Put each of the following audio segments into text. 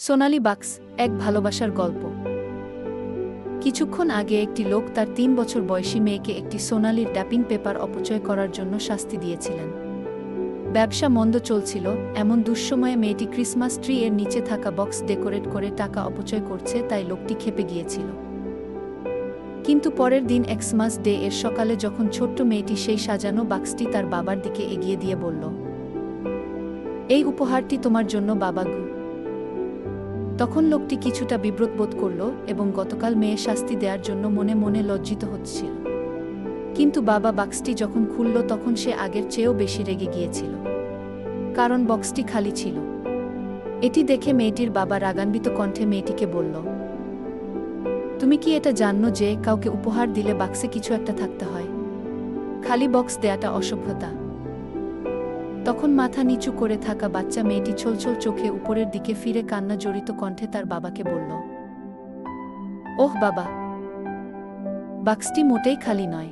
সোনালী বাক্স, এক ভালোবাসার গল্প। কিছুক্ষণ আগে একটি লোক তার ৩ বছর বয়সী মেয়েকে একটি সোনালীর ট্যাপিং পেপার অপচয় করার জন্য শাস্তি দিয়েছিলেন। ব্যবসা মন্দ চলছিল, এমন দুঃসময়ে মেয়েটি ক্রিসমাস ট্রি এর নিচে থাকা বক্স ডেকোরেট করে টাকা অপচয় করছে, তাই লোকটি ক্ষেপে গিয়েছিল। কিন্তু পরের দিন এক্সমাস ডে এর সকালে যখন ছোট্ট মেয়েটি সেই সাজানো বাক্সটি তার বাবার দিকে এগিয়ে দিয়ে বলল, "এই উপহারটি তোমার জন্য বাবা গু।" তখন লোকটি কিছুটা বিব্রত বোধ করল এবং গতকাল মেয়ে শাস্তি দেওয়ার জন্য মনে মনে লজ্জিত হচ্ছিল। কিন্তু বাবা বাক্সটি যখন খুলল তখন সে আগের চেয়েও বেশি রেগে গিয়েছিল, কারণ বক্সটি খালি ছিল। এটি দেখে মেয়েটির বাবা রাগান্বিত কণ্ঠে মেয়েটিকে বলল, "তুমি কি এটা জানো যে কাউকে উপহার দিলে বাক্সে কিছু একটা থাকতে হয়? খালি বক্স দেয়াটা অসভ্যতা।" তখন মাথা নিচু করে থাকা বাচ্চা মেয়েটি ছলছল চোখে উপরের দিকে ফিরে কান্না জড়িত কণ্ঠে তার বাবাকে বলল, "ওহ বাবা, বাক্সটি মোটেই খালি নয়।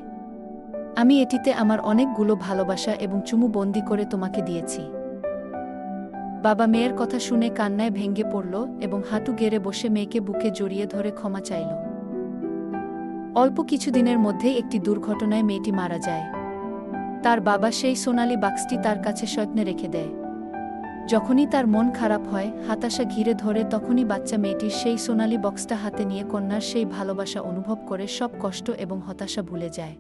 আমি এটিতে আমার অনেকগুলো ভালোবাসা এবং চুমু বন্দি করে তোমাকে দিয়েছি।" বাবা মেয়ের কথা শুনে কান্নায় ভেঙে পড়ল এবং হাঁটু গেড়ে বসে মেয়েকে বুকে জড়িয়ে ধরে ক্ষমা চাইল। অল্প কিছুদিনের মধ্যেই একটি দুর্ঘটনায় মেয়েটি মারা যায়। তার বাবা সেই সোনালী বাক্সটি তার কাছে যত্নে রেখে দেয়। যখনই তার মন খারাপ হয়, হতাশা ঘিরে ধরে, তখনই বাচ্চা মেয়েটির সেই সোনালী বক্সটা হাতে নিয়ে কন্যার সেই ভালোবাসা অনুভব করে সব কষ্ট এবং হতাশা ভুলে যায়।